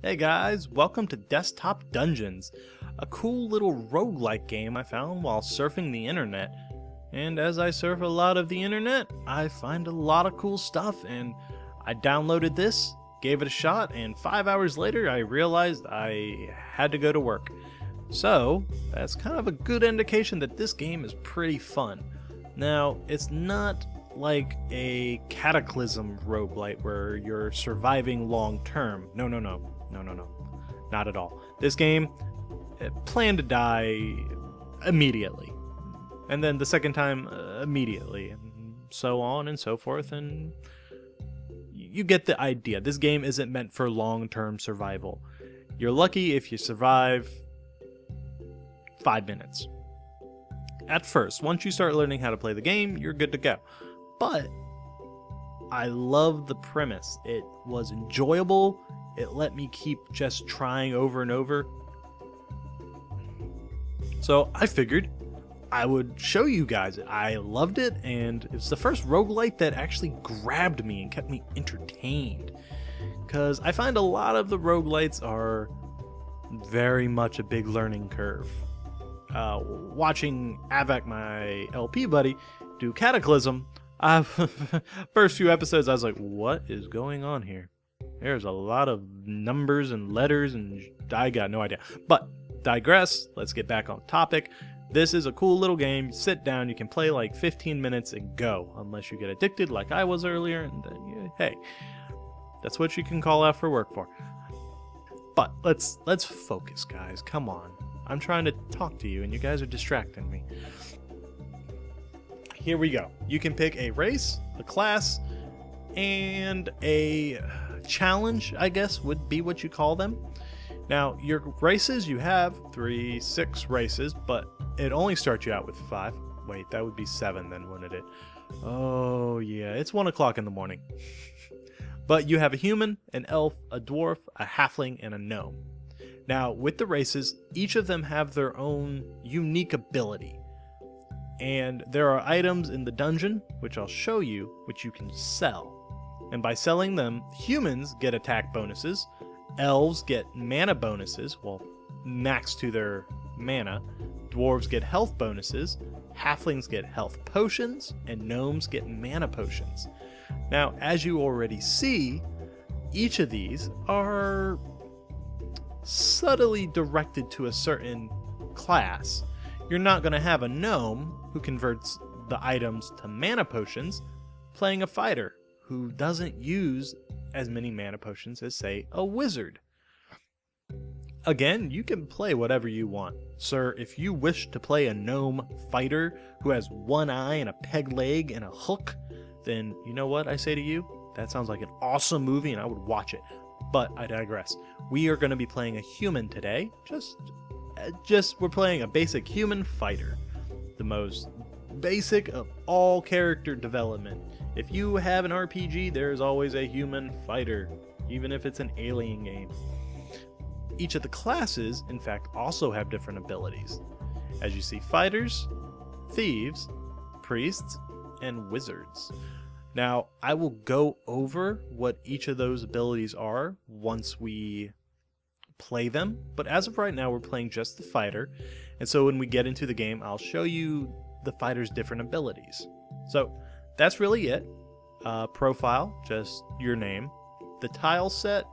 Hey guys, welcome to Desktop Dungeons, a cool little roguelike game I found while surfing the internet. And as I surf a lot of the internet, I find a lot of cool stuff, and I downloaded this, gave it a shot, and 5 hours later I realized I had to go to work. So, that's kind of a good indication that this game is pretty fun. Now, it's not like a Cataclysm roguelite where you're surviving long term. No. Not at all. This game, planned to die immediately. And then the second time, immediately. And so on and so forth. And you get the idea. This game isn't meant for long-term survival. You're lucky if you survive 5 minutes. At first, once you start learning how to play the game, you're good to go. But I love the premise. It was enjoyable. It let me keep just trying over and over. So I figured I would show you guys it. I loved it, and it's the first roguelite that actually grabbed me and kept me entertained. Because I find a lot of the roguelites are very much a big learning curve. Watching Avak, my LP buddy, do Cataclysm, first few episodes I was like, what is going on here? There's a lot of numbers and letters and I got no idea. But digress, let's get back on topic. This is a cool little game. Sit down, you can play like 15 minutes and go, unless you get addicted like I was earlier, and then, hey, that's what you can call out for work for. But let's focus, guys. Come on. I'm trying to talk to you and you guys are distracting me. Here we go. You can pick a race, a class, and a challenge, I guess, would be what you call them. Now, your races, you have 6 races, but it only starts you out with 5. Wait, that would be 7 then, wouldn't it? Oh, yeah, it's 1 o'clock in the morning. But you have a human, an elf, a dwarf, a halfling, and a gnome. Now, with the races, each of them have their own unique ability. And there are items in the dungeon, which I'll show you, which you can sell. And by selling them, humans get attack bonuses, elves get mana bonuses, well, max to their mana, dwarves get health bonuses, halflings get health potions, and gnomes get mana potions. Now, as you already see, each of these are subtly directed to a certain class. You're not going to have a gnome who converts the items to mana potions playing a fighter who doesn't use as many mana potions as, say, a wizard. Again, you can play whatever you want. Sir, if you wish to play a gnome fighter who has 1 eye and a peg leg and a hook, then you know what I say to you? That sounds like an awesome movie and I would watch it. But I digress. We are going to be playing a human today. We're playing a basic human fighter. The most basic of all character development. If you have an RPG, there's always a human fighter, even if it's an alien game. Each of the classes, in fact, also have different abilities. As you see, fighters, thieves, priests, and wizards. Now, I will go over what each of those abilities are once we play them, but as of right now, we're playing just the fighter, and so when we get into the game, I'll show you the fighter's different abilities. So, that's really it. Profile, just your name. The tile set,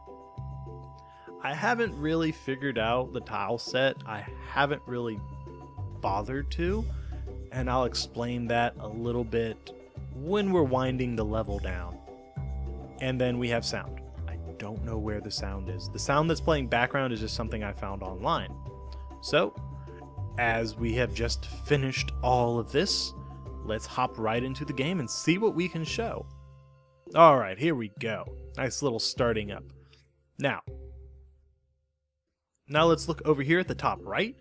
I haven't really figured out the tile set. I haven't really bothered to, and I'll explain that a little bit when we're winding the level down. And then we have sound. I don't know where the sound is. The sound that's playing background is just something I found online. So, as we have just finished all of this, let's hop right into the game and see what we can show. Alright, here we go. Nice little starting up. Now let's look over here at the top right.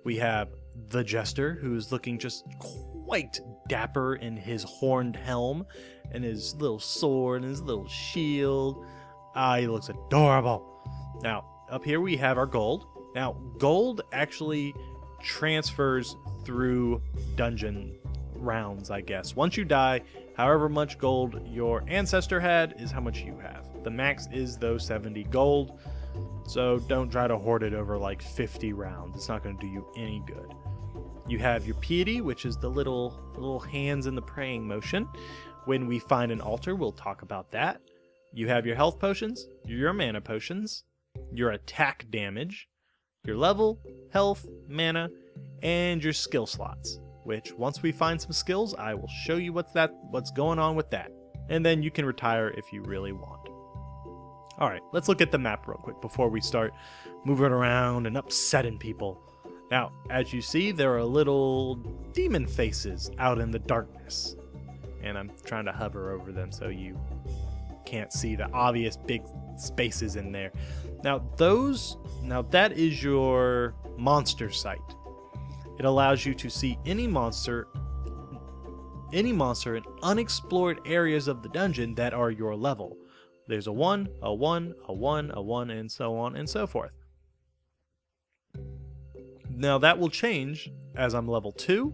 We have the Jester, who's looking just quite dapper in his horned helm and his little sword and his little shield. He looks adorable. Now, up here we have our gold. Now, gold actually transfers through dungeon rounds, I guess. Once you die, however much gold your ancestor had is how much you have. The max is, though, 70 gold. So don't try to hoard it over like 50 rounds. It's not going to do you any good. You have your piety, which is the little hands in the praying motion. When we find an altar, we'll talk about that. You have your health potions, your mana potions, your attack damage, your level, health, mana, and your skill slots, which once we find some skills, I will show you what's going on with that. And then you can retire if you really want. Alright, let's look at the map real quick before we start moving around and upsetting people. Now, as you see, there are little demon faces out in the darkness. And I'm trying to hover over them so you can't see the obvious big spaces in there. Now that is your monster sight. It allows you to see any monster in unexplored areas of the dungeon that are your level. There's a 1, a 1, a 1, a 1, and so on and so forth. Now that will change as I'm level 2.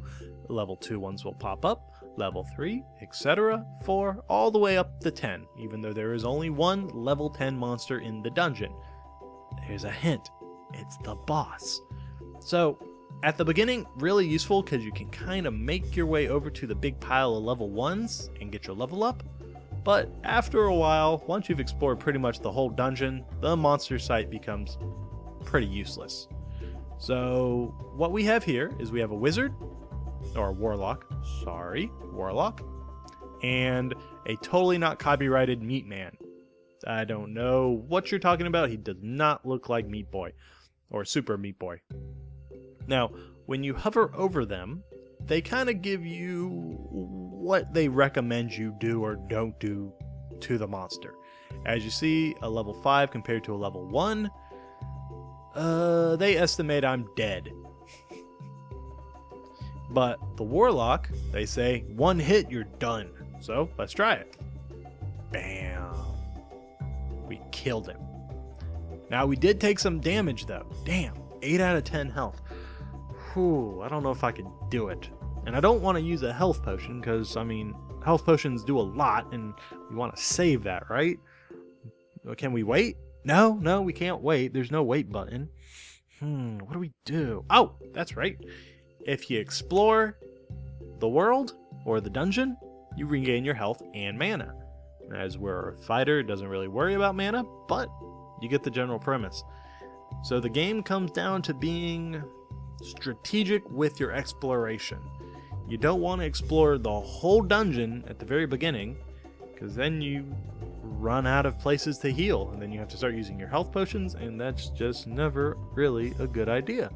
Level 2 ones will pop up, level 3, etc., 4, all the way up to 10, even though there is only one level 10 monster in the dungeon. There's a hint. It's the boss. So, at the beginning, really useful because you can kind of make your way over to the big pile of level 1s and get your level up. But after a while, once you've explored pretty much the whole dungeon, the monster sight becomes pretty useless. So what we have here is we have a wizard, or a warlock, and a totally not copyrighted Meat Man. I don't know what you're talking about. He does not look like Meat Boy, or Super Meat Boy. Now, when you hover over them, they kind of give you what they recommend you do or don't do to the monster. As you see, a level 5 compared to a level 1, they estimate I'm dead. But the warlock, they say, 1 hit, you're done. So, let's try it. Bam. We killed him. Now, we did take some damage, though. Damn, 8 out of 10 health. Whew, I don't know if I can do it. And I don't want to use a health potion, because, I mean, health potions do a lot, and we want to save that, right? Can we wait? No, we can't wait. There's no wait button. What do we do? Oh, that's right. If you explore the world or the dungeon, you regain your health and mana. As we're a fighter, it doesn't really worry about mana, but you get the general premise. So the game comes down to being strategic with your exploration. You don't want to explore the whole dungeon at the very beginning, because then you run out of places to heal, and then you have to start using your health potions, and that's just never really a good idea.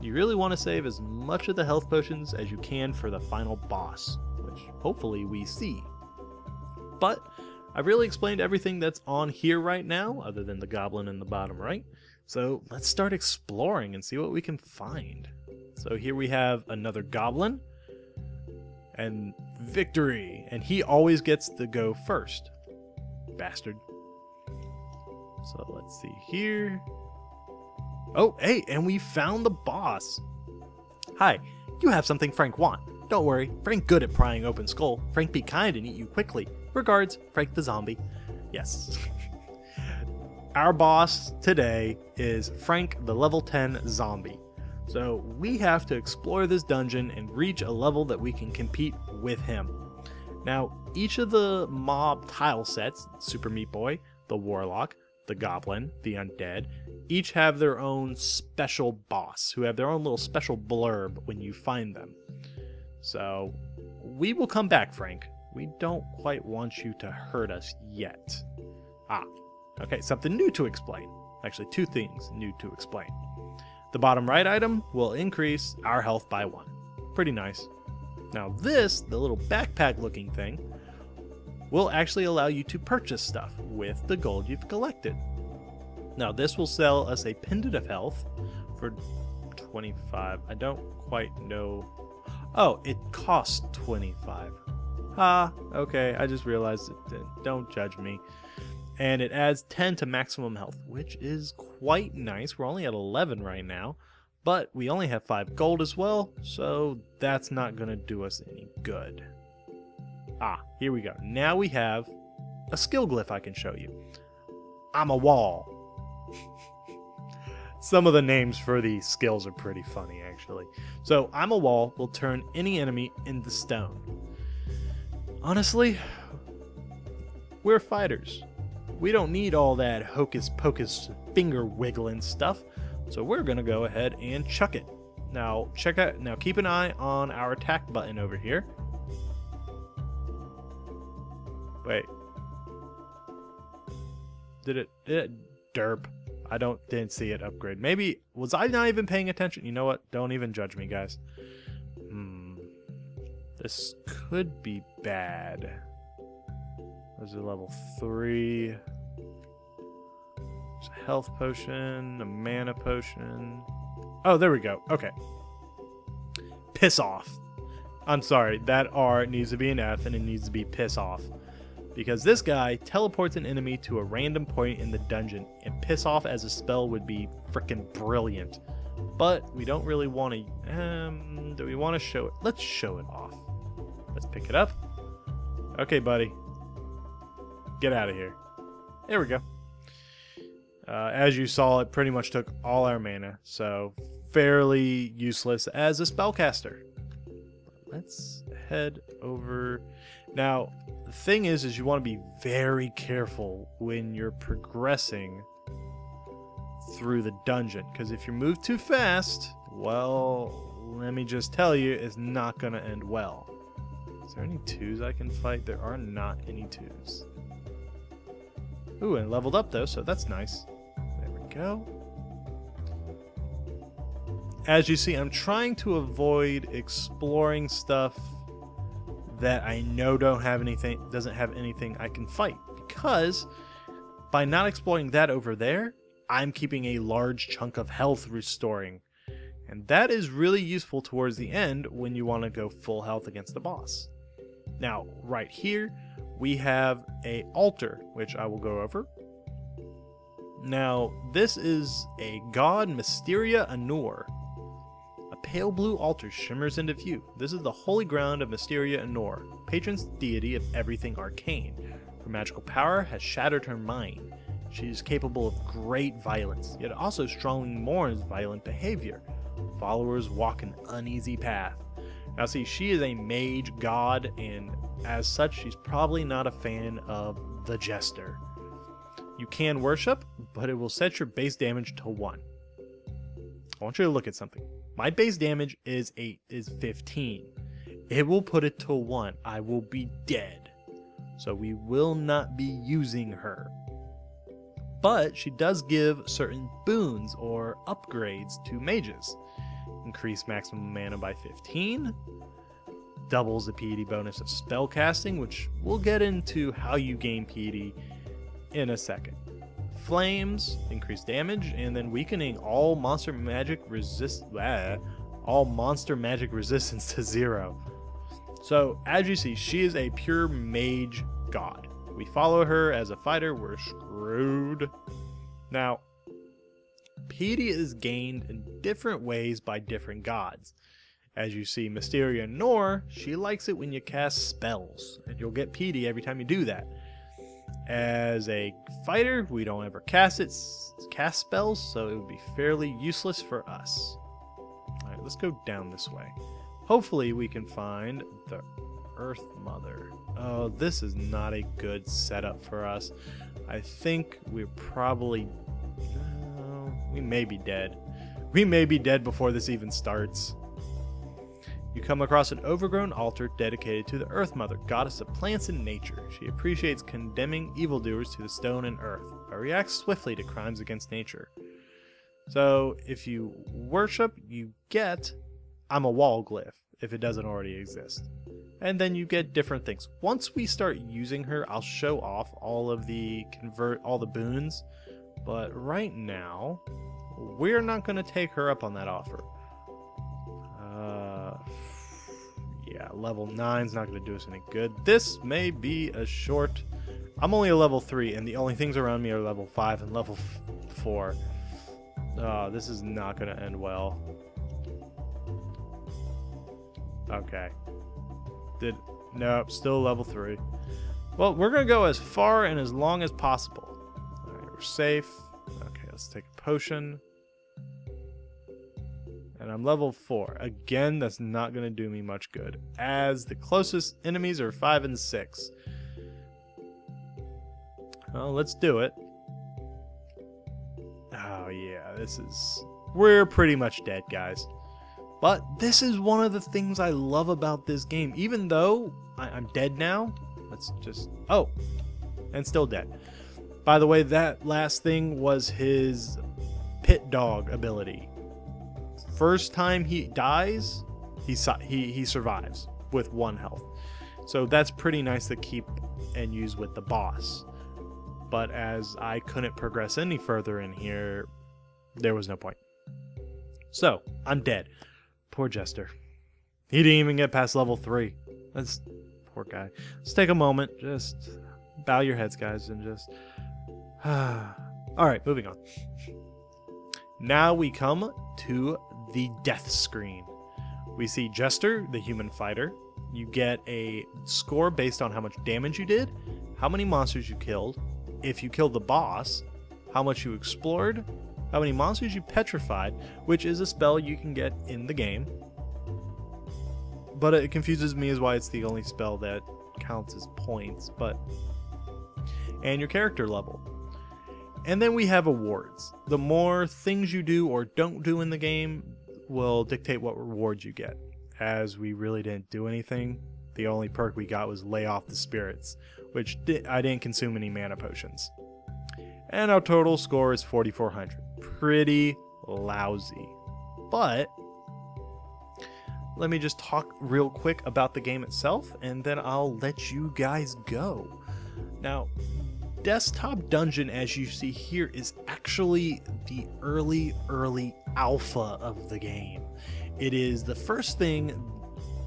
You really want to save as much of the health potions as you can for the final boss, which hopefully we see. But I've really explained everything that's on here right now, other than the goblin in the bottom right. So let's start exploring and see what we can find. So here we have another goblin, and victory, and he always gets to go first. Bastard. So let's see here. Oh, hey, and we found the boss. Hi, you have something Frank want. Don't worry, Frank good at prying open skull. Frank be kind and eat you quickly. Regards, Frank the zombie. Yes. Our boss today is Frank the level 10 zombie. So we have to explore this dungeon and reach a level that we can compete with him. Now, each of the mob tile sets, Super Meat Boy, the Warlock, the Goblin, the Undead, each have their own special boss, who have their own little special blurb when you find them. So, we will come back, Frank. We don't quite want you to hurt us yet. Okay, something new to explain. Actually, 2 things new to explain. The bottom right item will increase our health by 1. Pretty nice. Now this, the little backpack looking thing, will actually allow you to purchase stuff with the gold you've collected. Now this will sell us a pendant of health for 25. I don't quite know. Oh, it costs 25. Okay, I just realized it. Don't judge me. And it adds 10 to maximum health, which is quite nice. We're only at 11 right now, but we only have 5 gold as well, so that's not going to do us any good. Here we go. Now we have a skill glyph I can show you. I'm a wall. Some of the names for these skills are pretty funny, actually. So, I'm a wall will turn any enemy into stone. Honestly, we're fighters. We don't need all that hocus pocus finger wiggling stuff. So we're gonna go ahead and chuck it. Now check out. Now keep an eye on our attack button over here. Wait. Did it derp? I didn't see it upgrade. Maybe was I not even paying attention? You know what? Don't even judge me, guys. This could be bad. Those are level 3. There's a health potion, a mana potion. Oh, there we go. Okay. Piss off. I'm sorry. That R needs to be an F and it needs to be piss off. Because this guy teleports an enemy to a random point in the dungeon, and piss off as a spell would be freaking brilliant. But we don't really want to. Do we want to show it? Let's show it off. Let's pick it up. Okay, buddy. Get out of here. There we go. As you saw, it pretty much took all our mana, so fairly useless as a spellcaster. Let's head over. Now, the thing is you want to be very careful when you're progressing through the dungeon, because if you move too fast, well, let me just tell you, it's not going to end well. Is there any 2s I can fight? There are not any 2s. Ooh, and leveled up though, so that's nice. There we go. As you see, I'm trying to avoid exploring stuff that I know doesn't have anything I can fight, because by not exploring that over there, I'm keeping a large chunk of health restoring, and that is really useful towards the end when you want to go full health against the boss. Now, right here, we have a altar, which I will go over. Now, this is a god Mysteria Anor. A pale blue altar shimmers into view. This is the holy ground of Mysteria Anor, patron deity of everything arcane. Her magical power has shattered her mind. She is capable of great violence, yet also strongly mourns violent behavior. Followers walk an uneasy path. Now see, she is a mage god, and as such, she's probably not a fan of the Jester. You can worship, but it will set your base damage to 1. I want you to look at something. My base damage is 15. It will put it to 1. I will be dead. So we will not be using her. But she does give certain boons or upgrades to mages. Increase maximum mana by 15. Doubles the piety bonus of spellcasting, which we'll get into how you gain piety in a second. Flames, increase damage, and then weakening all monster magic resistance to 0. So as you see, she is a pure mage god. We follow her as a fighter, we're screwed. Now, piety is gained in different ways by different gods. As you see, Mysteria Anor, she likes it when you cast spells, and you'll get piety every time you do that. As a fighter, we don't ever cast spells, so it would be fairly useless for us. Alright, let's go down this way. Hopefully we can find the Earth Mother. Oh, this is not a good setup for us. I think we're probably... we may be dead. We may be dead before this even starts. You come across an overgrown altar dedicated to the Earth Mother, goddess of plants and nature. She appreciates condemning evildoers to the stone and earth, but reacts swiftly to crimes against nature. So, if you worship, you get I'm a wall glyph, if it doesn't already exist. And then you get different things. Once we start using her, I'll show off all the boons, but right now, we're not going to take her up on that offer. Yeah, level 9's not going to do us any good. This may be a short... I'm only a level 3, and the only things around me are level 5 and level 4. This is not going to end well. Okay. Nope, still level 3. Well, we're going to go as far and as long as possible. Alright, we're safe. Okay, let's take a potion. And I'm level 4. Again, that's not going to do me much good, as the closest enemies are 5 and 6. Well, let's do it. Oh yeah, we're pretty much dead, guys. But this is one of the things I love about this game. Even though I'm dead now, let's just... Oh, and still dead. By the way, that last thing was his pit dog ability. First time he dies, he survives with 1 health. So that's pretty nice to keep and use with the boss. But as I couldn't progress any further in here, there was no point. So, I'm dead. Poor Jester. He didn't even get past level 3. That's... Poor guy. Let's take a moment. Just bow your heads, guys, and just... Alright, moving on. Now we come to the death screen. We see Jester, the human fighter. You get a score based on how much damage you did, how many monsters you killed, if you killed the boss, how much you explored, how many monsters you petrified, which is a spell you can get in the game. But it confuses me as why it's the only spell that counts as points, and your character level. And then we have awards. The more things you do or don't do in the game will dictate what rewards you get. As we really didn't do anything, the only perk we got was lay off the spirits, which I didn't consume any mana potions. And our total score is 4,400. Pretty lousy. But let me just talk real quick about the game itself, and then I'll let you guys go. Now, Desktop Dungeon, as you see here, is actually the early alpha of the game. It is the first thing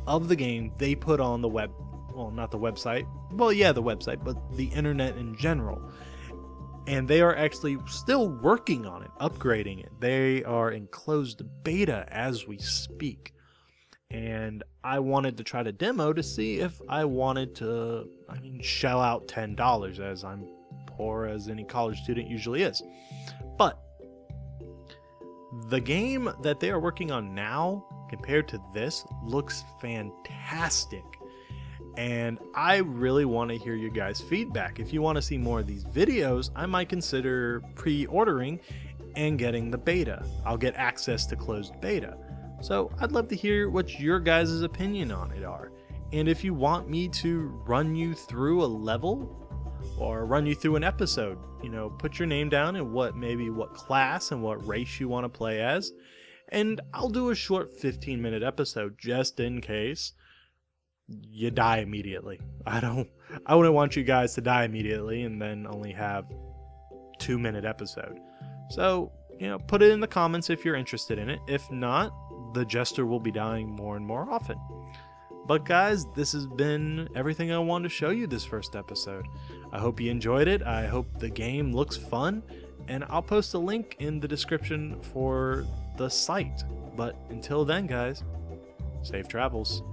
of the game they put on the web, well, not the website, well, yeah, the website, but the internet in general. And they are actually still working on it, upgrading it. They are in closed beta as we speak. And I wanted to try to demo to see if I wanted to, shell out $10, as I'm poor as any college student usually is. But the game that they are working on now, compared to this, looks fantastic. And I really want to hear your guys' feedback. If you want to see more of these videos, I might consider pre-ordering and getting the beta. I'll get access to closed beta. So I'd love to hear what your guys' opinion on it are. And if you want me to run you through a level or run you through an episode, put your name down and what class and what race you want to play as. And I'll do a short 15-minute episode just in case you die immediately. I wouldn't want you guys to die immediately and then only have 2-minute episode. So, put it in the comments if you're interested in it. If not, the Jester will be dying more and more often. But guys, this has been everything I wanted to show you this first episode. I hope you enjoyed it. I hope the game looks fun, and I'll post a link in the description for the site. But until then, guys, safe travels.